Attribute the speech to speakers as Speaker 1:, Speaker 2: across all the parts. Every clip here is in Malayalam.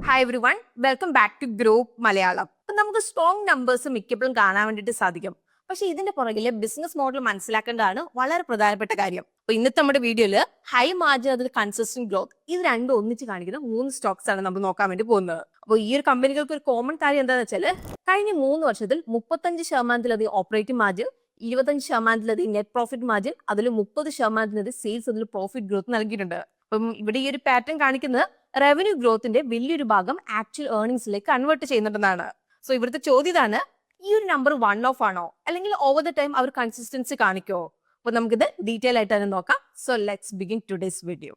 Speaker 1: Hi everyone, welcome back to group Malayalam. അപ്പൊ നമുക്ക് സ്ട്രോങ് നമ്പേഴ്സ് മിക്കപ്പോഴും കാണാൻ വേണ്ടിയിട്ട് സാധിക്കും. പക്ഷെ ഇതിന്റെ പുറകിലെ ബിസിനസ് മോഡൽ മനസ്സിലാക്കേണ്ടതാണ് വളരെ പ്രധാനപ്പെട്ട കാര്യം. അപ്പൊ ഇന്നത്തെ നമ്മുടെ വീഡിയോയില് ഹൈ മാർജിൻ അതിൽ കൺസിസ്റ്റന്റ് ഗ്രോത്ത് ഇത് രണ്ടും ഒന്നിച്ച് കാണിക്കുന്ന 3 സ്റ്റോക്സ് ആണ് നമ്മൾ നോക്കാൻ വേണ്ടി പോകുന്നത്. അപ്പോൾ ഈ ഒരു കമ്പനികൾക്ക് ഒരു കോമൺ കാര്യം എന്താണെന്ന് വെച്ചാൽ കഴിഞ്ഞ 3 വർഷത്തിൽ 35% operating margin, 25% net profit margin, അതിൽ 30% സെയിൽസ് അതിൽ പ്രോഫിറ്റ് ഗ്രോത്ത് നൽകിയിട്ടുണ്ട്. അപ്പം ഇവിടെ ഈ ഒരു പാറ്റേൺ കാണിക്കുന്നത് റവന്യൂ ഗ്രോത്തിന്റെ വലിയൊരു ഭാഗം ആക്ച്വൽ ഏർണിംഗ്സിലേക്ക് കൺവേർട്ട് ചെയ്യുന്നുണ്ടെന്നാണ്. സോ ഇവിടുത്തെ ചോദ്യം ഇതാണ്, ഈ ഒരു നമ്പർ വൺ ഓഫ് ആണോ അല്ലെങ്കിൽ ഓവർ ദ ടൈം അവർ കൺസിസ്റ്റൻസി കാണിക്കോ? അപ്പൊ നമുക്കിത് ഡീറ്റെയിൽ ആയിട്ട് തന്നെ നോക്കാം. So let's begin today's video.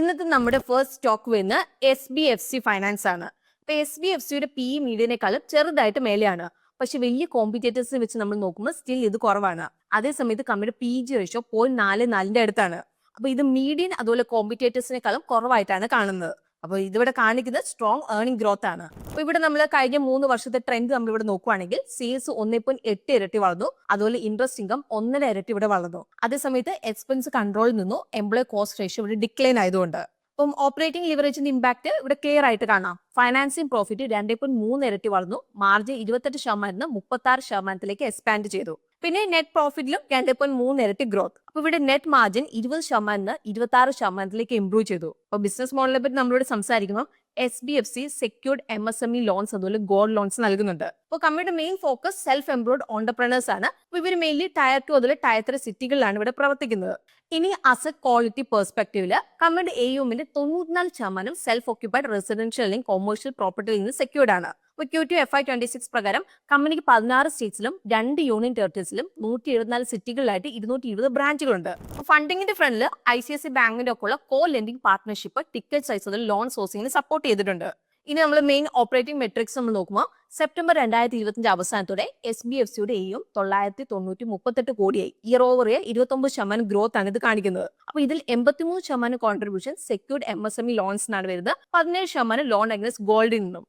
Speaker 1: ഇന്നത്തെ നമ്മുടെ ഫസ്റ്റ് സ്റ്റോക്ക് വരുന്ന SBFC ഫൈനാൻസ് ആണ്. അപ്പൊ SBFCയുടെ PE മീഡിയനേക്കാളും ചെറുതായിട്ട് മേലെയാണ്. പക്ഷെ വലിയ കോമ്പറ്റേറ്റേഴ്സിനെ വെച്ച് നമ്മൾ നോക്കുമ്പോൾ സ്റ്റിൽ ഇത് കുറവാണ്. അതേസമയത്ത് കമ്പനിയുടെ PG റേഷ്യോ 0.44 അടുത്താണ്. അപ്പൊ ഇത് മീഡിയൻ അതുപോലെ കോമ്പറ്റേറ്റേഴ്സിനേക്കാളും കുറവായിട്ടാണ് കാണുന്നത്. അപ്പൊ ഇതിവിടെ കാണിക്കുന്നത് സ്ട്രോങ് ഏർണിംഗ് ഗ്രോത്ത് ആണ്. അപ്പൊ ഇവിടെ നമ്മൾ കഴിഞ്ഞ 3 വർഷത്തെ ട്രെൻഡ് നമ്മൾ ഇവിടെ നോക്കുവാണെങ്കിൽ സെയിൽസ് 1.8 ഇരട്ടി വളർന്നു, അതുപോലെ ഇൻട്രസ്റ്റ് ഇൻകം 1.5 ഇരട്ടി ഇവിടെ വളർന്നു. അതേസമയത്ത് എക്സ്പെൻസ് കൺട്രോളിൽ നിന്നും എംപ്ലോയി കോസ്റ്റ് റേഷ്യോ ഇവിടെ ഡിക്ലൈൻ ആയതുകൊണ്ട് അപ്പം ഓപ്പറേറ്റിംഗ് ലിവറേജിന്റെ ഇമ്പാക്ട് ഇവിടെ ക്ലിയർ ആയിട്ട് കാണാം. ഫൈനാൻസിംഗ് പ്രോഫിറ്റ് 2.3 ഇരട്ടി വളർന്നു, മാർജിൻ 28% 36% എക്സ്പാൻഡ് ചെയ്തു. പിന്നെ നെറ്റ് പ്രോഫിറ്റിലും 2.3 ഇരട്ടി ഗ്രോത്ത്. അപ്പൊ ഇവിടെ നെറ്റ് മാർജിൻ 20% 26% ഇംപ്രൂവ് ചെയ്തു. അപ്പൊ ബിസിനസ് മോഡലിനെ പറ്റി നമ്മളിവിടെ സംസാരിക്കുമ്പോൾ SBFC സെക്യൂർഡ് MSME ലോൺസ് അതുപോലെ ഗോൾഡ് ലോൺസ് നൽകുന്നുണ്ട്. അപ്പോൾ കമ്പനിയുടെ main focus self employed entrepreneurs ആണ്. അപ്പോൾ ഇവർ മെയിൻലി ടയർ 2 അതുപോലെ ടയർ 3 സിറ്റികളിലാണ് ഇവിടെ പ്രവർത്തിക്കുന്നത്. ഇനി അസറ്റ് ക്വാളിറ്റി പെർസ്പെക്ടീവില് കമ്പനിയുടെ AUMന്റെ 94% സെൽഫ് ഓക്യുപ്പൈഡ് റെസിഡൻഷ്യൽ അല്ലെങ്കിൽ കൊമേഴ്ഷ്യൽ പ്രോപ്പർട്ടിയിൽ നിന്ന് സെക്യൂർഡ് ആണ്. Q2 FY26 പ്രകാരം കമ്പനിക്ക് 16 സ്റ്റേറ്റ്സിലും 2 യൂണിയൻ ടെറിട്ടറീസിലും 174 സിറ്റികളിലായിട്ട് 220 ബ്രാഞ്ചുകളുണ്ട്. ഫണ്ടിങ്ങിന്റെ ഫ്രണ്ടിൽ ICICI ബാങ്കിന്റെ ഒക്കെ ഉള്ള കോ ലെൻഡിംഗ് പാർട്ട്ണർഷിപ്പ് ടിക്കറ്റ് സൈസ് മുതൽ ലോൺ സോഴ്സിംഗിന് സപ്പോർട്ട് ചെയ്തിട്ടുണ്ട്. ഇനി നമ്മൾ മെയിൻ ഓപ്പറേറ്റിംഗ് മെട്രിക്സ് നമ്മൾ നോക്കുമ്പോൾ സെപ്റ്റംബർ 2025 അവസാനത്തോടെ SBFCയുടെ AUM 938 കോടിയായി. ഇയർ ഓവർ ഇയർ 29% ഗ്രോത്ത് ആണ് ഇത് കാണിക്കുന്നത്. അപ്പൊ ഇതിൽ 83% കോൺട്രിബ്യൂഷൻ സെക്യൂർഡ് MSME ലോൺസിനാണ് വരുന്നത്, 17% ലോൺ അഗൈൻസ്റ്റ് ഗോൾഡിൽ നിന്നും.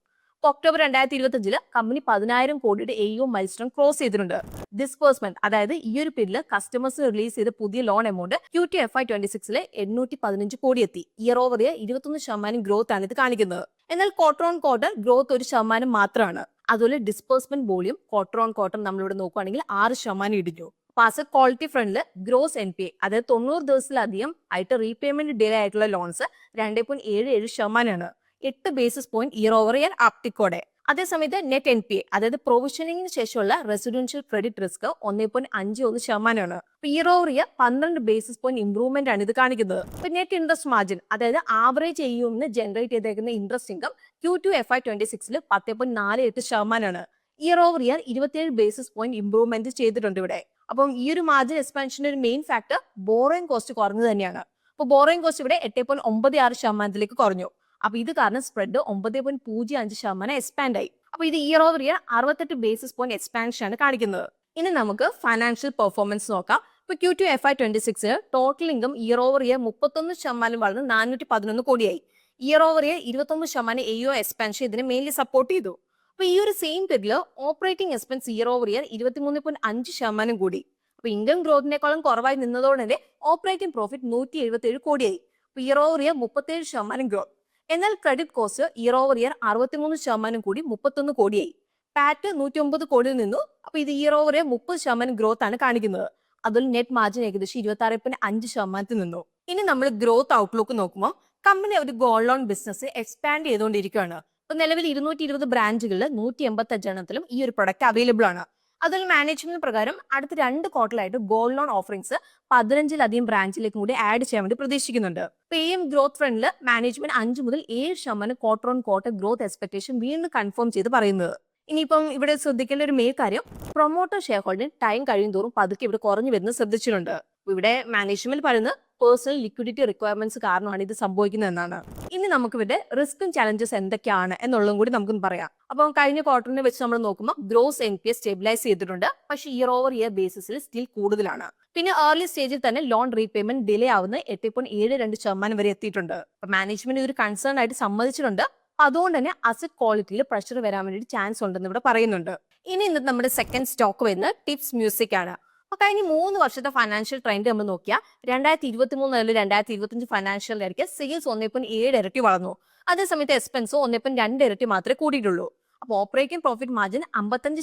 Speaker 1: ഒക്ടോബർ 2025 കമ്പനി 10,000 കോടിയുടെ AUM മൈൽസ്റ്റോൺ ക്രോസ് ചെയ്തിട്ടുണ്ട്. ഡിസ്ബേഴ്സ്മെന്റ് അതായത് ഈ ഒരു പീരീഡിൽ കസ്റ്റമേഴ്സിന് റിലീസ് ചെയ്ത പുതിയ ലോൺ എമൗണ്ട് Q2 FY26 815 കോടി എത്തി. ഇയർ ഓവർ ഇയർ 21% ഗ്രോത്ത് ആണ് ഇത് കാണിക്കുന്നത്. എന്നാൽ ക്വാർട്ടർ ഓൺ ക്വാർട്ടർ ഗ്രോത്ത് 1% മാത്രമാണ്. അതുപോലെ disbursement volume quarter on quarter നമ്മളിവിടെ നോക്കുകയാണെങ്കിൽ 6% ഇടിഞ്ഞു. അസറ്റ് ക്വാളിറ്റി ഫ്രണ്ടില് ഗ്രോസ് NPA അതായത് 90 ദിവസത്തിലധികം ആയിട്ട് റീപേയ്മെന്റ് ഡിലേ ആയിട്ടുള്ള loans 2.77% 8 basis point year over year അപ്റ്റിക്കോടെ. അതേസമയത്ത് നെറ്റ് NPA അതായത് പ്രൊവിഷനിങ്ങിന് ശേഷമുള്ള residential credit risk 1.51% year over year 12 basis point improvement ആണ് ഇത് കാണിക്കുന്നത്. നെറ്റ് ഇൻട്രസ്റ്റ് മാർജിൻ അതായത് ആവറേജ് AUM ജനറേറ്റ് ചെയ്തേക്കുന്ന interest income Q2 FY26 10.48% year over year 27 basis point improvement ചെയ്തിട്ടുണ്ട് ഇവിടെ. അപ്പം ഈ ഒരു മാർജിൻ എക്സ്പാൻഷന്റെ ഒരു മെയിൻ ഫാക്ടർ ബോറോയിങ് കോസ്റ്റ് കുറഞ്ഞത് തന്നെയാണ്. അപ്പൊ ബോറോയിങ് കോസ്റ്റ് ഇവിടെ 8.96% കുറഞ്ഞു. അപ്പൊ ഇത് കാരണം സ്പ്രെഡ് 9.05% എക്സ്പാൻഡ് ആയി. അപ്പൊ ഇത് year over year 68 basis point expansion ആണ് കാണിക്കുന്നത്. ഇനി നമുക്ക് ഫൈനാൻഷ്യൽ പെർഫോമൻസ് നോക്കാം. ഇപ്പൊ Q2 FY26 total income year over year 31% വളർന്ന് 411 കോടിയായി. Year over year 29% AUM expansion ഇതിനെ മെയിൻലി സപ്പോർട്ട് ചെയ്തു. അപ്പൊ ഈ ഒരു സെയിം പീരീഡില് operating expense year over year 23.5% കൂടി. അപ്പൊ ഇൻകം ഗ്രോത്തിനേക്കാളും കുറവായി നിന്നതോടെ തന്നെ ഓപ്പറേറ്റിംഗ് പ്രോഫിറ്റ് 177 കോടിയായി. Year over year 37% growth. എന്നാൽ credit cost year over year 63% കൂടി 31 കോടിയായി. പാറ്റ് 109 കോടിയിൽ നിന്നു. അപ്പൊ ഇത് ഇയർ ഓവർ ഇയർ 30% ഗ്രോത്ത് ആണ് കാണിക്കുന്നത്. അതിൽ നെറ്റ് മാർജിൻ ഏകദേശം 26.5% നിന്നു. ഇനി നമ്മൾ ഗ്രോത്ത് ഔട്ട്ലുക്ക് നോക്കുമ്പോൾ കമ്പനി ഒരു ഗോൾഡ് ലോൺ ബിസിനസ് എക്സ്പാൻഡ് ചെയ്തുകൊണ്ടിരിക്കുകയാണ്. ഇപ്പൊ നിലവിൽ 220 ബ്രാഞ്ചുകളിൽ 185 എണ്ണത്തിലും ഈ ഒരു പ്രൊഡക്റ്റ് അവൈലബിൾ ആണ്. അതിൽ മാനേജ്മെന്റ് പ്രകാരം അടുത്ത 2 ക്വാർട്ടറിലായിട്ട് ഗോൾഡ് ലോൺ ഓഫറിംഗ്സ് 15ലധികം ബ്രാഞ്ചിലേക്കും കൂടി ആഡ് ചെയ്യാൻ വേണ്ടി പ്രതീക്ഷിക്കുന്നുണ്ട്. AUM ഗ്രോത്ത് ഫ്രണ്ടില് മാനേജ്മെന്റ് 5 മുതൽ 7% quarter on quarter growth expectation വീണ്ടും കൺഫേം ചെയ്ത് പറയുന്നത്. ഇനിയിപ്പം ഇവിടെ ശ്രദ്ധിക്കേണ്ട ഒരു മെയിൻ കാര്യം പ്രൊമോട്ടർ ഷെയർ ഹോൾഡിംഗ് ടൈം കഴിയും തോറും പതുക്കെ ഇവിടെ കുറഞ്ഞു വരുന്നത് ശ്രദ്ധിച്ചിട്ടുണ്ട്. ഇവിടെ മാനേജ്മെന്റ് പറയുന്നത് പേഴ്സണൽ ലിക്വിഡിറ്റി റിക്വയർമെന്റ്സ് കാരണമാണ് ഇത് സംഭവിക്കുന്നത് എന്നാണ്. ഇനി നമുക്ക് ഇവിടെ റിസ്കും ചലഞ്ചസ് എന്തൊക്കെയാണ് എന്നുള്ളതും കൂടി നമുക്കൊന്ന് പറയാം. അപ്പം കഴിഞ്ഞ ക്വാർട്ടറിനെ വെച്ച് നമ്മൾ നോക്കുമ്പോൾ ഗ്രോസ് NPA സ്റ്റെബിലൈസ് ചെയ്തിട്ടുണ്ട്. പക്ഷേ ഇയർ ഓവർ ഇയർ ബേസിസിൽ സ്റ്റിൽ കൂടുതലാണ്. പിന്നെ ഏർലി സ്റ്റേജിൽ തന്നെ ലോൺ റീപേയ്മെന്റ് ഡിലേ ആവുന്ന 8.72% വരെ എത്തിയിട്ടുണ്ട്. അപ്പൊ മാനേജ്മെന്റ് ഇതൊരു കൺസേൺ ആയിട്ട് സമ്മതിച്ചിട്ടുണ്ട്. അതുകൊണ്ട് തന്നെ അസറ്റ് ക്വാളിറ്റിയിൽ പ്രഷർ വരാൻ വേണ്ടി ചാൻസ് ഉണ്ടെന്ന് ഇവിടെ പറയുന്നുണ്ട്. ഇനി ഇന്നത്തെ നമ്മുടെ സെക്കൻഡ് സ്റ്റോക്ക് വരുന്നത് ടിപ്സ് മ്യൂസിക് ആണ്. അപ്പൊ കഴിഞ്ഞ 3 വർഷത്തെ ഫൈനാൻഷ്യൽ ട്രെൻഡ് നമ്മൾ നോക്കിയാൽ 2023 മുതൽ 2025 ഫൈനാൻഷ്യൽ ഇയർക്ക് സെയിൽസ് 1.7 ഇരട്ടി വളർന്നു. അതേസമയത്ത് എക്സ്പെൻസ് 1.2 ഇരട്ടി മാത്രമേ കൂടിയിട്ടുള്ളൂ. അപ്പൊ ഓപ്പറേറ്റിംഗ് പ്രോഫിറ്റ് മാർജിൻ 55%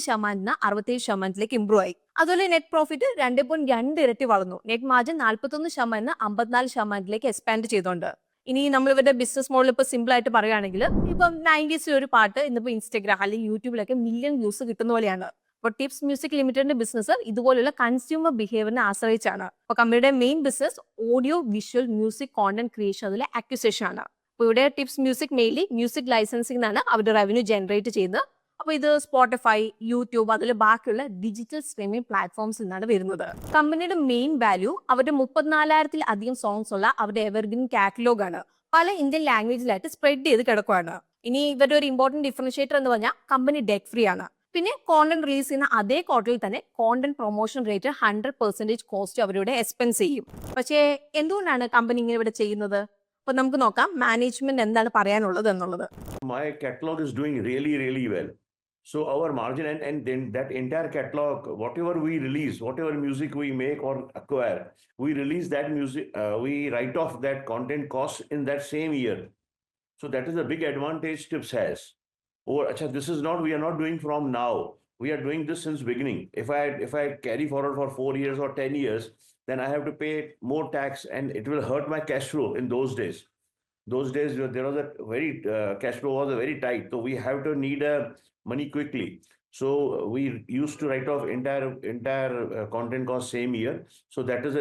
Speaker 1: 67% ഇംപ്രൂവ് ആയി. അതുപോലെ നെറ്റ് പ്രോഫിറ്റ് 2.2 ഇരട്ടി വളർന്നു. നെറ്റ് മാർജിൻ 41% 54% എക്സ്പാൻഡ് ചെയ്തോണ്ട്. ഇനി നമ്മൾ ഇവരുടെ ബിസിനസ് മോഡൽ ഇപ്പൊ സിമ്പിൾ ആയിട്ട് പറയുകയാണെങ്കിൽ ഇപ്പം 90s ഒരു പാട്ട് ഇന്നിപ്പോ ഇൻസ്റ്റഗ്രാം അല്ലെങ്കിൽ യൂട്യൂബിലൊക്കെ മില്യൺ വ്യൂസ് കിട്ടുന്ന പോലെയാണ്. അപ്പോൾ ടിപ്സ് മ്യൂസിക് ലിമിറ്റഡിന്റെ ബിസിനസ് ഇതുപോലുള്ള കൺസ്യൂമർ ബിഹേവിയറിനെ ആശ്രയിച്ചാണ്. അപ്പൊ കമ്പനിയുടെ main business audio visual music content creation അതിലെ അക്വിസിഷൻ ആണ്. അപ്പൊ ഇവിടെ tips music mainly music licensing എന്നാണ് അവരുടെ റവന്യൂ ജനറേറ്റ് ചെയ്യുന്നത്. അപ്പൊ ഇത് സ്പോട്ടിഫൈ, യൂട്യൂബ് അതിൽ ബാക്കിയുള്ള ഡിജിറ്റൽ സ്ട്രീമിംഗ് പ്ലാറ്റ്ഫോംസിൽ നിന്നാണ് വരുന്നത്. കമ്പനിയുടെ മെയിൻ വാല്യൂ അവരുടെ 34,000-അധികം സോങ്സ് ഉള്ള അവരുടെ എവർഗ്രീൻ കാറ്റലോഗ് ആണ്. പല ഇന്ത്യൻ ലാംഗ്വേജിലായിട്ട് സ്പ്രെഡ് ചെയ്ത് കിടക്കുകയാണ്. ഇനി ഇവരുടെ ഒരു ഇമ്പോർട്ടന്റ് ഡിഫറൻഷിയേറ്റർ എന്ന് പറഞ്ഞാൽ കമ്പനി ഡെറ്റ് ഫ്രീ ആണ്. പിന്നെ കോണ്ടന്റ് റിലീസ് ചെയ്യുന്ന അതേ ക്വാർട്ടറിൽ തന്നെ കോണ്ടന്റ് പ്രൊമോഷൻ റേറ്റ് 100% കോസ്റ്റ് അവരുടെ എക്സ്പെൻസ് ചെയ്യും. പക്ഷേ എന്തുകൊണ്ടാണ് കമ്പനി ഇങ്ങനെ ഇവിടെ ചെയ്യുന്നത്? അപ്പൊ നമുക്ക് നോക്കാം മാനേജ്മെന്റ് എന്താണ് പറയാനുള്ളത് എന്നുള്ളത്.
Speaker 2: My catalog is doing really, really well. So our margin and then that entire catalog, whatever we release, whatever music we make or acquire, we release that music, we write off that content cost in that same year. So that is a big advantage Tips has. Oh, acha, this is not, we are not doing from now. We are doing this since beginning. If I carry forward for 4 years or 10 years, then I have to pay more tax and it will hurt my cash flow in those days. Those days there was a very cash flow was very tight, so we have to need money quickly. So we used to write off entire content cost same year. So that is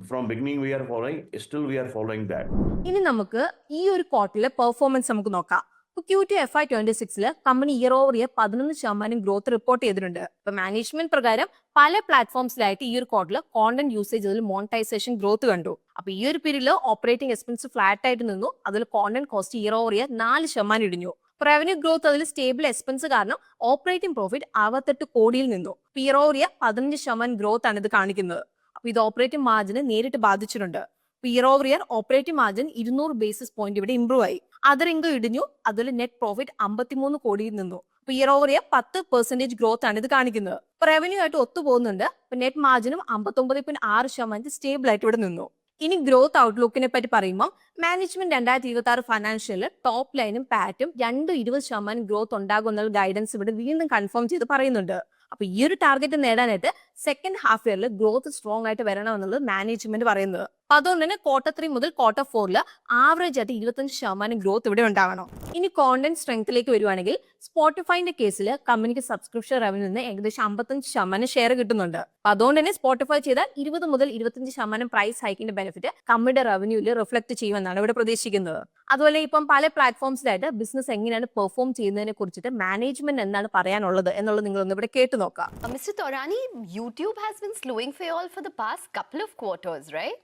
Speaker 2: from beginning we are following. Still we are following that.
Speaker 1: ഇനി നമുക്ക് ഈ ഒരു ക്വാർട്ടറിലെ പെർഫോമൻസ് നമുക്ക് നോക്കാം. Q2 FY26 company year over year 11% growth report ചെയ്തിട്ടുണ്ട്. ഇപ്പൊ മാനേജ്മെന്റ് പ്രകാരം പല പ്ലാറ്റ്ഫോംസിലായിട്ട് ഈ ഒരു ക്വാർട്ടറിൽ കോണ്ടന്റ് യൂസേജ് അതിൽ മോണിറ്റൈസേഷൻ ഗ്രോത്ത് കണ്ടു. അപ്പൊ ഈ ഒരു പീരീഡിൽ ഓപ്പറേറ്റിംഗ് എക്സ്പെൻസ് ഫ്ലാറ്റ് ആയിട്ട് നിന്നു. അതിൽ content cost year over year 4% ഇടിഞ്ഞു. റവന്യൂ ഗ്രോത്ത് അതിൽ സ്റ്റേബിൾ എക്സ്പെൻസ് കാരണം ഓപ്പറേറ്റിംഗ് പ്രോഫിറ്റ് 68 കോടിയിൽ നിന്നു. ഇയർ ഓവർ ഇയർ 15% ഗ്രോത്ത് ആണ് ഇത് കാണിക്കുന്നത്. അപ്പൊ ഇത് ഓപ്പറേറ്റിംഗ് മാർജിനെ നേരിട്ട് ബാധിച്ചിട്ടുണ്ട്. Year over year operating margin 200 basis point ഇവിടെ ഇംപ്രൂവ് ആയി. അതർ ഇൻകം ഇടിഞ്ഞു. അതിൽ നെറ്റ് പ്രോഫിറ്റ് 53 കോടിയിൽ നിന്നു. ഇയർ ഓവർ ഇയർ 10% ഗ്രോത്ത് ആണ് ഇത് കാണിക്കുന്നത്. റവന്യൂ ആയിട്ട് ഒത്തുപോകുന്നുണ്ട്. നെറ്റ് മാർജിനും 59.6% സ്റ്റേബിൾ ആയിട്ട് ഇവിടെ നിന്നു. ഇനി ഗ്രോത്ത് ഔട്ട്ലുക്കിനെ പറ്റി പറയുമ്പോൾ മാനേജ്മെന്റ് 2026 ഫൈനാൻഷ്യലിൽ ടോപ്പ് ലൈനും പാറ്റും 20% ഗ്രോത്ത് ഉണ്ടാകുന്ന ഗൈഡൻസ് ഇവിടെ വീണ്ടും കൺഫേം ചെയ്ത് പറയുന്നുണ്ട്. അപ്പൊ ഈ ഒരു ടാർഗറ്റ് നേടാനായിട്ട് സെക്കൻഡ് ഹാഫ് ഇയറിൽ ഗ്രോത്ത് സ്ട്രോങ് ആയിട്ട് വരണം എന്നുള്ളത് മാനേജ്മെന്റ് പറയുന്നത്. അപ്പൊ അതുകൊണ്ട് തന്നെ Q3 മുതൽ Q4 ആവറേജ് ആയിട്ട് 25% ഗ്രോത്ത് ഇവിടെ ഉണ്ടാവണം. ഇനി കോണ്ടന്റ് സ്ട്രെങ്ത്തിലേക്ക് വരുവാണെങ്കിൽ സ്പോട്ടിഫൈന്റെ കേസിൽ കമ്പനിക്ക് സബ്സ്ക്രിപ്ഷൻ റവന്യൂ നിന്ന് ഏകദേശം 55% ഷെയർ കിട്ടുന്നുണ്ട്. അപ്പൊ അതുകൊണ്ട് തന്നെ സ്പോട്ടിഫൈ ചെയ്താൽ 20 മുതൽ 25% പ്രൈസ് ഹൈക്കിന്റെ ബെനിഫിറ്റ് കമ്പനിയുടെ റവന്യൂവിൽ റിഫ്ലക്ട് ചെയ്യുമെന്നാണ് ഇവിടെ പ്രതീക്ഷിക്കുന്നത്. അതുപോലെ ഇപ്പം പല പ്ലാറ്റ്ഫോംസിലായിട്ട് ബിസിനസ് എങ്ങനെയാണ് പെർഫോം ചെയ്യുന്നതിനെ കുറിച്ചിട്ട് മാനേജ്മെന്റ് എന്താണ് പറയാനുള്ളത് എന്നുള്ളത് നിങ്ങൾ ഒന്ന് ഇവിടെ കേട്ടു നോക്കാം.
Speaker 3: Mr. Taurani, YouTube has been slowing for you all for the past couple of quarters, right?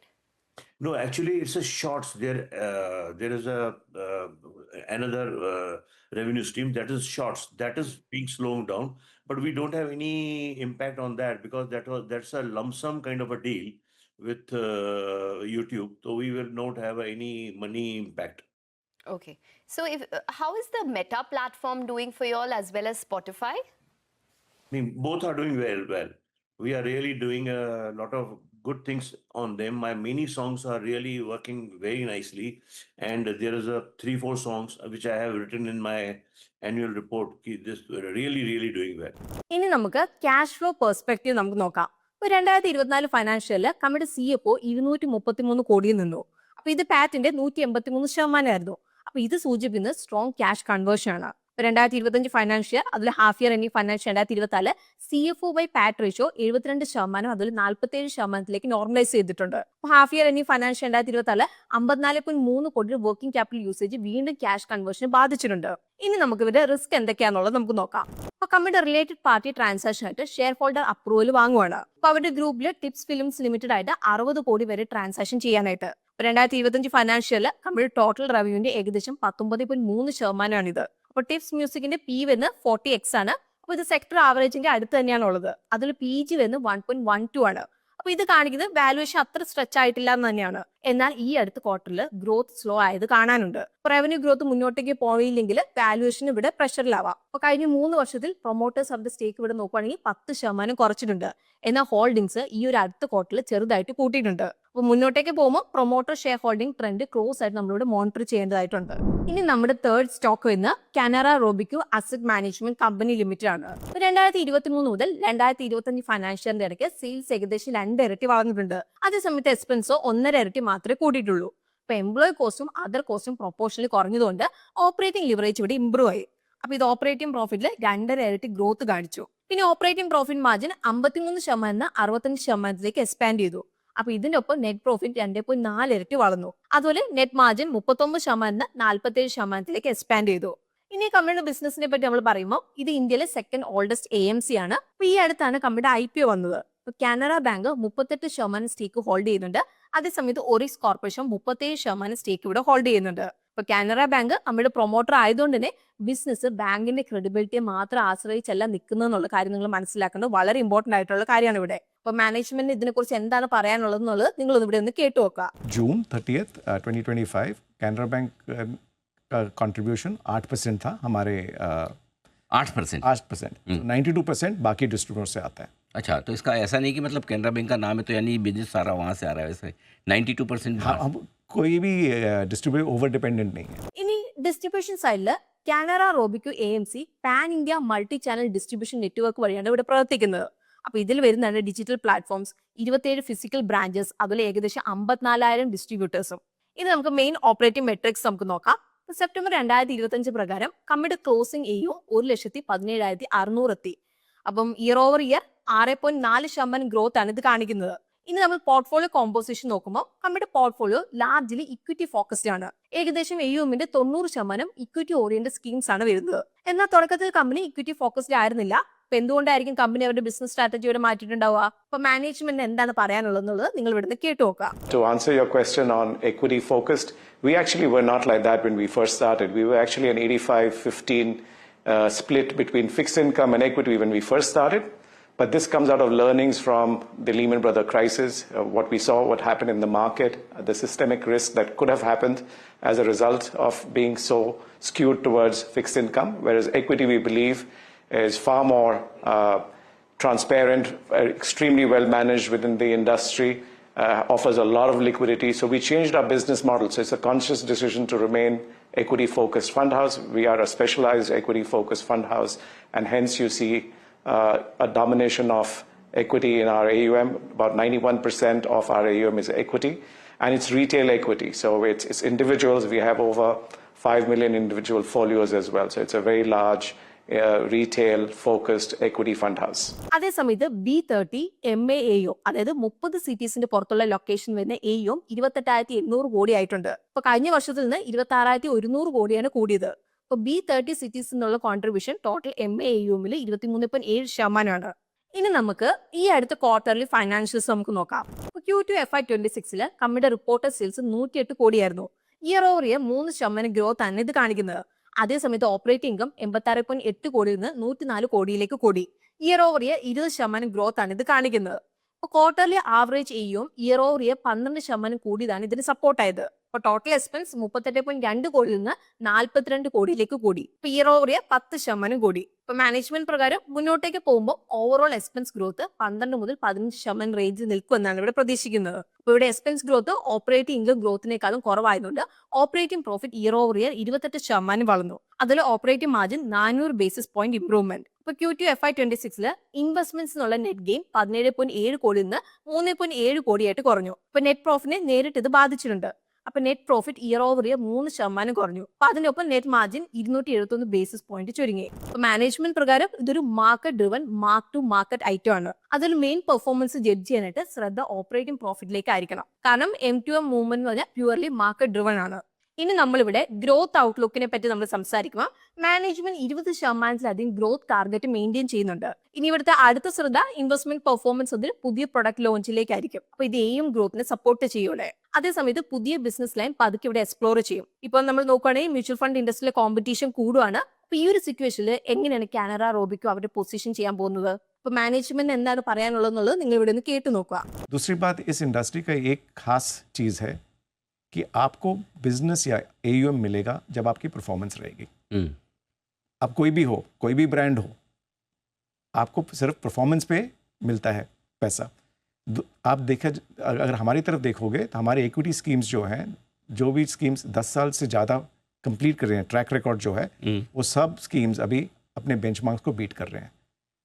Speaker 2: No, actually, it's a shorts. There is another revenue stream that is shorts that is being slowed down, but we don't have any impact on that because that's a lump sum kind of a deal with YouTube, so we will not have any money impact.
Speaker 3: Okay. So, how is the Meta platform doing for you all as well as Spotify?
Speaker 2: I mean, both are doing well. We are really doing a lot of good things on them. My mini songs are really working very nicely, and there is a 3-4 songs which I have written in my annual report. This really doing well.
Speaker 1: ഇനി നമുക്ക് ക്യാഷ് ഫ്ലോ പെർസ്പെക്റ്റീവ് നമുക്ക് നോക്കാം. 2024 ഫൈനാൻഷ്യലിൽ കമ്പനിയുടെ CFO 233 കോടിയിൽ നിന്നു. അപ്പൊ ഇത് പാറ്റിന്റെ 183% ആയിരുന്നു. അപ്പൊ ഇത് സൂചിപ്പിക്കുന്നത് സ്ട്രോങ് ക്യാഷ് കൺവേർഷൻ ആണ്. 2025 ഫൈനാൻഷ്യൽ അതിൽ half year financial 2024 CFO by PAT ratio 72%, അതിൽ 47% നോർമലൈസ് ചെയ്തിട്ടുണ്ട്. ഹാഫ് ഇയർ ഫൈനാൻഷ്യൽ 2024 54.3 കോടി വർക്കിംഗ് ക്യാപിറ്റൽ യൂസേജ് വീണ്ടും ക്യാഷ് കൺവേർഷനെ ബാധിച്ചിട്ടുണ്ട്. ഇനി നമുക്ക് ഇവരുടെ റിസ്ക് എന്തൊക്കെയാണെന്നുള്ളത് നമുക്ക് നോക്കാം. അപ്പൊ കമ്പനിയുടെ റിലേറ്റഡ് പാർട്ടി ട്രാൻസാക്ഷൻ ആയിട്ട് ഷെയർ ഹോൾഡർ അപ്രൂവൽ വാങ്ങുവാണ്. അപ്പൊ അവരുടെ ഗ്രൂപ്പിൽ ടിപ്സ് ഫിലിംസ് ലിമിറ്റഡ് ആയിട്ട് 60 കോടി വരെ ട്രാൻസാക്ഷൻ ചെയ്യാനായിട്ട്. 2025 ഫൈനാൻഷ്യൽ കമ്പനിയുടെ ടോട്ടൽ റവന്യൂവിന്റെ ഏകദേശം 19.3% ആണിത്. അപ്പൊ ടിപ്സ് മ്യൂസിക്കിന്റെ P വരുന്ന 40x ആണ്. അപ്പൊ ഇത് സെക്ടർ ആവറേജിന്റെ അടുത്ത് തന്നെയാണ് ഉള്ളത്. അതിൽ PG വരുന്ന 1.12 ആണ്. അപ്പൊ ഇത് കാണിക്കുന്നത് വാല്യുവേഷൻ അത്ര സ്ട്രെച്ച് ആയിട്ടില്ല എന്ന് തന്നെയാണ്. എന്നാൽ ഈ അടുത്ത ക്വാർട്ടറിൽ ഗ്രോത്ത് സ്ലോ ആയത് കാണാനുണ്ട്. റവന്യൂ ഗ്രോത്ത് മുന്നോട്ടേക്ക് പോയില്ലെങ്കിൽ വാല്യുവേഷൻ ഇവിടെ പ്രഷറിലാവാം. അപ്പൊ കഴിഞ്ഞ 3 വർഷത്തിൽ പ്രൊമോട്ടേഴ്സ് ഓഫ് ദ സ്റ്റേക്ക് ഇവിടെ നോക്കുകയാണെങ്കിൽ 10% കുറച്ചിട്ടുണ്ട്. എന്നാൽ ഹോൾഡിംഗ്സ് ഈ ഒരു അടുത്ത ക്വാർട്ടറിൽ ചെറുതായിട്ട് കൂട്ടിയിട്ടുണ്ട്. അപ്പൊ മുന്നോട്ടേക്ക് പോകുമ്പോൾ promoter share holding trend close ആയിട്ട് നമ്മളിവിടെ മോണിറ്റർ ചെയ്യേണ്ടതായിട്ടുണ്ട്. ഇനി നമ്മുടെ തേർഡ് സ്റ്റോക്ക് വരുന്ന Canara Robeco asset management company limited ആണ്. 2023 മുതൽ 2025 ഫൈനാൻഷ്യലിന്റെ ഇടയ്ക്ക് സെയിൽസ് ഏകദേശം 2 ഇരട്ടി വളർന്നിട്ടുണ്ട്. അതേസമയത്ത് എക്സ്പെൻസോ 1.5 ഇരട്ടി മാത്രമേ കൂട്ടിയിട്ടുള്ളൂ. അപ്പൊ എംപ്ലോയി കോസ്റ്റും അതർ കോസ്റ്റും പ്രൊപ്പോർഷണലി കുറഞ്ഞതുകൊണ്ട് ഓപ്പറേറ്റിംഗ് ലിവറേജ് ഇവിടെ ഇംപ്രൂവ് ആയി. അപ്പൊ ഇത് ഓപ്പറേറ്റിംഗ് പ്രോഫിറ്റിൽ 2.5 ഇരട്ടി ഗ്രോത്ത് കാണിച്ചു. പിന്നെ ഓപ്പറേറ്റിംഗ് പ്രോഫിറ്റ് മാർജിൻ 53% 65% എക്സ്പാൻഡ് ചെയ്തു. അപ്പൊ ഇതിന്റെ ഒപ്പം നെറ്റ് പ്രോഫിറ്റ് 2.4 ഇരട്ടി വളർന്നു. അതുപോലെ നെറ്റ് മാർജിൻ 39% 47% എക്സ്പാൻഡ് ചെയ്തു. ഇനി കമ്പനിയുടെ ബിസിനസിനെ പറ്റി നമ്മൾ പറയുമ്പോൾ ഇത് ഇന്ത്യയിലെ സെക്കൻഡ് ഓൾഡസ്റ്റ് AMC ആണ്. അപ്പൊ ഈ അടുത്താണ് കമ്പനിയുടെ IPO വന്നത്. ഇപ്പൊ കാനറ ബാങ്ക് 38% സ്റ്റേക്ക് ഹോൾഡ് ചെയ്യുന്നുണ്ട്. അതേസമയത്ത് ഒറിക്സ് കോർപ്പറേഷൻ 37% സ്റ്റേക്ക് ഇവിടെ ഹോൾഡ് ചെയ്യുന്നുണ്ട്. ഇപ്പൊ കാനറ ബാങ്ക് നമ്മുടെ പ്രൊമോട്ടർ ആയതുകൊണ്ട് തന്നെ ബിസിനസ് ബാങ്കിന്റെ ക്രെഡിബിലിറ്റിയെ മാത്രം ആശ്രയിച്ചല്ല നിൽക്കുന്നതെന്നുള്ള കാര്യം നിങ്ങൾ മനസ്സിലാക്കേണ്ടത് വളരെ ഇമ്പോർട്ടന്റ് ആയിട്ടുള്ള കാര്യമാണ് ഇവിടെ. അപ്പൊ മാനേജ്മെന്റിന് ഇതിനെക്കുറിച്ച് എന്താണ് പറയാനുള്ളത് എന്നുള്ളത് നിങ്ങൾ ഇവിടെ ഒന്ന് കേട്ടു നോക്കുക.
Speaker 4: June 30th, 2025 कैनरा बैंक का कंट्रीब्यूशन 8% था हमारे
Speaker 5: 8%।
Speaker 4: 8%, 92% बाकी डिस्ट्रीब्यूटर से आता है.
Speaker 5: अच्छा, तो इसका ऐसा नहीं कि मतलब कैनरा बैंक का नाम है तो यानी बिजनेस सारा वहाँ से आ रहा है, वैसे 92%
Speaker 4: हाँ, हम कोई भी डिस्ट्रीब्यूटर ओवर डिपेंडेंट नहीं है.
Speaker 1: ഇനി ഡിസ്ട്രിബ്യൂഷൻ സൈഡിൽ Canara Robeco AMC pan India multi channel distribution network വഴിയാണ് ഇവിടെ പ്രവർത്തിക്കുന്നത്. അപ്പൊ ഇതിൽ വരുന്നതാണ് ഡിജിറ്റൽ പ്ലാറ്റ്ഫോംസ്, 27 ഫിസിക്കൽ ബ്രാഞ്ചസ്, അതുപോലെ ഏകദേശം 54,000 ഡിസ്ട്രിബ്യൂട്ടേഴ്സും. ഇത് നമുക്ക് മെയിൻ ഓപ്പറേറ്റിംഗ് മെട്രിക്സ് നമുക്ക് നോക്കാം. സെപ്റ്റംബർ 2025 പ്രകാരം കമ്പനിയുടെ ക്ലോസിംഗ് AUM 1,17,600 എത്തി. അപ്പം ഇയർ ഓവർ ഇയർ 6.4% ഗ്രോത്ത് ആണ് ഇത് കാണിക്കുന്നത്. ഇനി നമ്മൾ പോർട്ട്ഫോളിയോ കോമ്പോസിഷൻ നോക്കുമ്പോൾ കമ്പനിയുടെ പോർട്ട്ഫോളിയോ ലാർജ്ലി ഇക്വിറ്റി ഫോക്കസ്ഡ് ആണ്. ഏകദേശം AUMന്റെ 90% ഇക്വിറ്റി ഓറിയന്റഡ് സ്കീംസ് ആണ് വരുന്നത്. എന്നാൽ തുടക്കത്തിൽ കമ്പനി ഇക്വിറ്റി ഫോക്കസ്ഡ് ആയിരുന്നില്ല. അപ്പൊ എന്തുകൊണ്ടായിരിക്കും കമ്പനി അവരുടെ ബിസിനസ് സ്ട്രാറ്റജിയോടെ മാറ്റിയിട്ടുണ്ടാവുക? അപ്പൊ മാനേജ്മെന്റിന് എന്താണ് പറയാനുള്ളത് നിങ്ങൾ ഇവിടുന്ന് കേട്ടു നോക്കുക.
Speaker 6: To answer your question on equity focused, we actually were not like that when we first started. We were actually an 85-15 split between fixed income and equity when we first started. But this comes out of learnings from the Lehman Brothers crisis, what we saw, what happened in the market, the systemic risk that could have happened as a result of being so skewed towards fixed income, whereas equity, we believe, is far more transparent, extremely well managed within the industry, offers a lot of liquidity. So we changed our business model. So it's a conscious decision to remain equity focused fund house. We are a specialized equity focused fund house, and hence you see a domination of equity in our AUM. About 91% of our AUM is equity, and it's retail equity. So it's individuals. We have over 5 million individual folios as well. So it's a very large retail focused equity fund house.
Speaker 1: അതേസമയത്ത് B30 MAAO, അതായത് 30 സിറ്റീസിന്റെ പുറത്തുള്ള ലൊക്കേഷൻ വരുന്ന AUM 28,800 കോടി ആയിട്ടുണ്ട്. ഇപ്പൊ കഴിഞ്ഞ വർഷത്തിൽ നിന്ന് 26,100 കോടിയാണ് കൂടിയത്. ഇപ്പൊ B30 സിറ്റീസ് എന്നുള്ള കോൺട്രിബ്യൂഷൻ ടോട്ടൽ MAAUമിൽ 23.7%. ഇനി നമുക്ക് ഈ അടുത്ത ക്വാർട്ടർലി ഫൈനാൻഷ്യൽസ് നമുക്ക് നോക്കാം. Q2 FY26 കമ്പനിയുടെ റിപ്പോർട്ടഡ് സെയിൽസ് 108 കോടിയായിരുന്നു. ഇയർ ഓവർ ഇയർ 3% ഗ്രോത്ത് ആണ് ഇത് കാണിക്കുന്നത്. അതേസമയത്ത് ഓപ്പറേറ്റിംഗ് ഇൻകം 86.8 കോടിയിൽ നിന്ന് 104 കോടിയിലേക്ക് കൂടി. ഇയർ ഓവർ ഇയർ 20% ഗ്രോത്ത് ആണ് ഇത് കാണിക്കുന്നത്. അപ്പോൾ quarterly average AUM year over year 12% കൂടിയതാണ് ഇതിന് സപ്പോർട്ടായത്. അപ്പോൾ ടോട്ടൽ എക്സ്പെൻസ് 38.2 കോടിയിൽ നിന്ന് 42 കോടിയിലേക്ക് കൂടി. ഇപ്പൊ ഇയർ ഓവർ ഇയർ 10% കൂടി. ഇപ്പൊ മാനേജ്മെന്റ് പ്രകാരം മുന്നോട്ടേക്ക് പോകുമ്പോൾ ഓവറോൾ എക്സ്പെൻസ് ഗ്രോത്ത് 12 മുതൽ 15% റേഞ്ചിൽ നിൽക്കുമെന്നാണ് ഇവിടെ പ്രതീക്ഷിക്കുന്നത്. അപ്പൊ ഇവിടെ എക്സ്പെൻസ് ഗ്രോത്ത് ഓപ്പറേറ്റിംഗ് ഇൻകം ഗ്രോത്തിനേക്കാളും കുറവായതുകൊണ്ട് operating profit year over year 28% വളർന്നു. അതിൽ operating margin 400 basis point improvement. ഇപ്പൊ Q2 FY26 ഇൻവെസ്റ്റ്മെന്റ്സ് എന്നുള്ള നെറ്റ് ഗെയിൻ 17.7 കോടിയിൽ നിന്ന് 3.7 കോടിയായിട്ട് കുറഞ്ഞു. ഇപ്പൊ നെറ്റ് പ്രോഫിറ്റിനെ നേരിട്ട് ഇത് ബാധിച്ചിട്ടുണ്ട്. അപ്പൊ net profit year over year 3% കുറഞ്ഞു. അപ്പൊ അതിനൊപ്പം നെറ്റ് മാർജിൻ 271 ബേസിസ് പോയിന്റ് ചുരുങ്ങി. അപ്പൊ മാനേജ്മെന്റ് പ്രകാരം ഇതൊരു market driven mark to market item ആണ്. അതിൽ മെയിൻ പെർഫോമൻസ് ജഡ്ജ് ചെയ്യാനായിട്ട് ശ്രദ്ധ ഓപ്പറേറ്റിംഗ് പ്രോഫിറ്റിലേക്ക് ആയിരിക്കണം. കാരണം M2M മൂവ്മെന്റ് എന്ന് പറഞ്ഞാൽ പ്യുവർലി മാർക്കറ്റ് ഡ്രിവൻ ആണ്. ഇനി നമ്മളിവിടെ ഗ്രോത്ത് ഔട്ട്ലുക്കിനെ പറ്റി നമ്മൾ സംസാരിക്കുക. മാനേജ്മെന്റ് 20%-ലധികം ഗ്രോത്ത് ടാർഗറ്റ് മെയിൻറ്റെയിൻ ചെയ്യുന്നുണ്ട്. ഇനി ഇവിടുത്തെ അടുത്ത ശ്രദ്ധ ഇൻവെസ്റ്റ്മെന്റ് പെർഫോമൻസ് അതിൽ പുതിയ പ്രൊഡക്റ്റ് ലോഞ്ചിലേക്കായിരിക്കും. അപ്പൊ ഇത് ഗ്രോത്തിനെ സപ്പോർട്ട് ചെയ്യൂടെ. അതേസമയത്ത് പുതിയ ബിസിനസ് ലൈൻ പതുക്കെ ഇവിടെ എക്സ്പ്ലോർ ചെയ്യും. ഇപ്പൊ നമ്മൾ നോക്കുകയാണെങ്കിൽ മ്യൂച്വൽ ഫണ്ട് ഇൻഡസ്ട്രിയിലെ കോമ്പറ്റീഷൻ കൂടുവാണ്. അപ്പൊ ഈ ഒരു സിറ്റുവേഷനിൽ എങ്ങനെയാണ് കാനറ റോബിക്യു അവരുടെ പൊസിഷൻ ചെയ്യാൻ പോകുന്നത്? അപ്പൊ മാനേജ്മെന്റ് എന്താണ് പറയാനുള്ളതെന്നുള്ളത് നിങ്ങൾ ഇവിടെ നിന്ന് കേട്ടു നോക്കുക.
Speaker 4: दूसरी बात, इस इंडस्ट्री का एक खास चीज़ है कि आपको बिजनेस या AUM मिलेगा जब आपकी परफॉर्मेंस रहेगी. अब कोई भी हो, कोई भी ब्रांड हो, आपको सिर्फ परफॉर्मेंस पे मिलता है पैसा. आप देखें, अगर हमारी तरफ देखोगे तो हमारे इक्विटी स्कीम्स जो हैं, जो भी स्कीम्स 10 साल से ज़्यादा कंप्लीट कर रहे हैं, ट्रैक रिकॉर्ड जो है, वो सब स्कीम्स अभी अपने बेंचमार्क्स को बीट कर रहे हैं.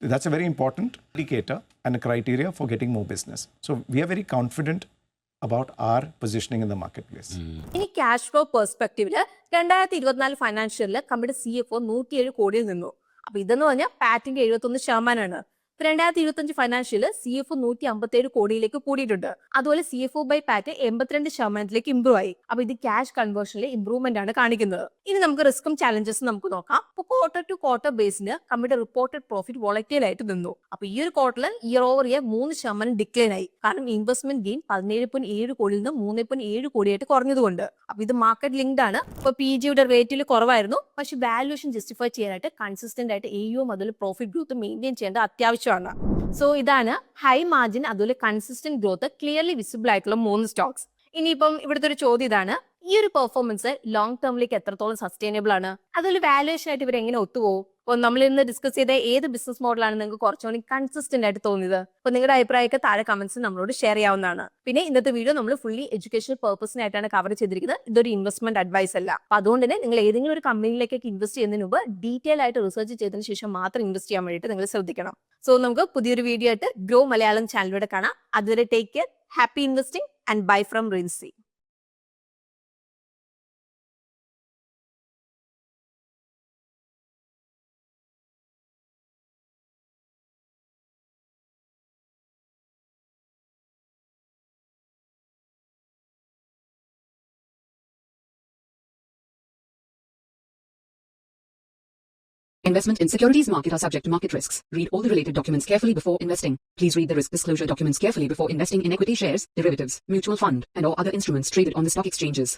Speaker 4: That's a very important indicator and a criteria for getting more business. So we are very confident about our positioning in the marketplace.
Speaker 1: ഇനി ക്യാഷ് ഫ്ലോ പെർസ്പെക്റ്റീവില് 2024 ഫൈനാൻഷ്യലില് കമ്പനിയുടെ CFO 107 കോടിയിൽ നിന്നു. അപ്പൊ ഇതെന്ന് പറഞ്ഞാൽ പാറ്റിന്റെ 71%. 2025 ഫൈനാൻഷ്യല് CFO 157 കോടിയിലേക്ക് കൂടിയിട്ടുണ്ട്. അതുപോലെ CFO ബൈ പാറ്റ് 82% ഇംപ്രൂവ് ആയി. അപ്പൊ ഇത് ക്യാഷ് കൺവേർഷനിലെ ഇംപ്രൂവ്മെന്റ് ആണ് കാണിക്കുന്നത്. ഇനി നമുക്ക് റിസ്ക്കും ചാലഞ്ചസും നമുക്ക് നോക്കാം. അപ്പൊ ക്വാർട്ടർ ടു ക്വാർട്ടർ ബേസിന് കമ്പനിയുടെ റിപ്പോർട്ടഡ് പ്രോഫിറ്റ് വോളറ്റൈൽ ആയിട്ട് നിന്നു. അപ്പൊ ഈ ഒരു ക്വാർട്ടറിൽ ഇയർ ഓവർ ഇയർ 3% ഡിക്ലൈൻ ആയി. കാരണം ഇൻവെസ്റ്റ്മെന്റ് ഗെയിൻ 17.7 കോടിയിൽ നിന്ന് 3.7 കോടിയായിട്ട് കുറഞ്ഞതുകൊണ്ട്. അപ്പൊ ഇത് മാർക്കറ്റ് ലിങ്ക്ഡ് ആണ്. ഇപ്പൊ PG റേറ്റിൽ കുറവായിരുന്നു, പക്ഷെ വാല്യൂഷൻ ജസ്റ്റിഫൈ ചെയ്യാനായിട്ട് കൺസിസ്റ്റന്റ് ആയിട്ട് AUM അതുപോലെ പ്രോഫിറ്റ് ഗ്രോത്ത് മെയിൻറ്റെയിൻ ചെയ്യേണ്ട അത്യാവശ്യമാണ്. സോ ഇതാണ് ഹൈ മാർജിൻ അതുപോലെ കൺസിസ്റ്റന്റ് ഗ്രോത്ത് ക്ലിയർലി വിസിബിൾ ആയിട്ടുള്ള 3 സ്റ്റോക്സ്. ഇനിയിപ്പം ഇവിടുത്തെ ഒരു ചോദ്യം ഇതാണ്, ഈ ഒരു പെർഫോമൻസ് ലോങ് ടേമിലേക്ക് എത്രത്തോളം സസ്റ്റൈനബിൾ ആണ്, അതുപോലെ വാല്യൂഷൻ ആയിട്ട് ഇവർ എങ്ങനെ ഒത്തുപോകും? അപ്പോൾ നമ്മൾ ഇന്ന് ഡിസ്കസ് ചെയ്ത ഏത് ബിസിനസ് മോഡലാണ് നിങ്ങൾക്ക് കുറച്ചുകൂടി കൺസിസ്റ്റന്റ് ആയിട്ട് തോന്നിയത്? അപ്പോൾ നിങ്ങളുടെ അഭിപ്രായമൊക്കെ താഴെ കമന്റ്സ് നമ്മളോട് ഷെയർ ചെയ്യാവുന്നതാണ്. പിന്നെ ഇന്നത്തെ വീഡിയോ നമ്മൾ ഫുള്ളി എഡ്യൂക്കേഷണൽ പർപ്പസിനായിട്ടാണ് കവർ ചെയ്തിരിക്കുന്നത്. ഇതൊരു ഇൻവെസ്റ്റ്മെന്റ് അഡ്വൈസ് അല്ല. അപ്പോൾ അതുകൊണ്ട് തന്നെ നിങ്ങൾ ഏതെങ്കിലും ഒരു കമ്പനിയിലേക്കൊക്കെ ഇൻവെസ്റ്റ് ചെയ്യുന്നതിന് മുമ്പ് ഡീറ്റെയിൽ ആയിട്ട് റിസർച്ച് ചെയ്തതിന് ശേഷം മാത്രം ഇൻവെസ്റ്റ് ചെയ്യാൻ വേണ്ടിയിട്ട് നിങ്ങൾ ശ്രദ്ധിക്കണം. സോ നമുക്ക് പുതിയൊരു വീഡിയോ ആയിട്ട് ഗ്രോ മലയാളം ചാനലിലൂടെ കാണാം. അതുവരെ take care, happy investing and bye from Rincy.
Speaker 7: Investment in securities market are subject to market risks. Read all the related documents carefully before investing. Please read the risk disclosure documents carefully before investing in equity shares, derivatives, mutual fund, and or other instruments traded on the stock exchanges.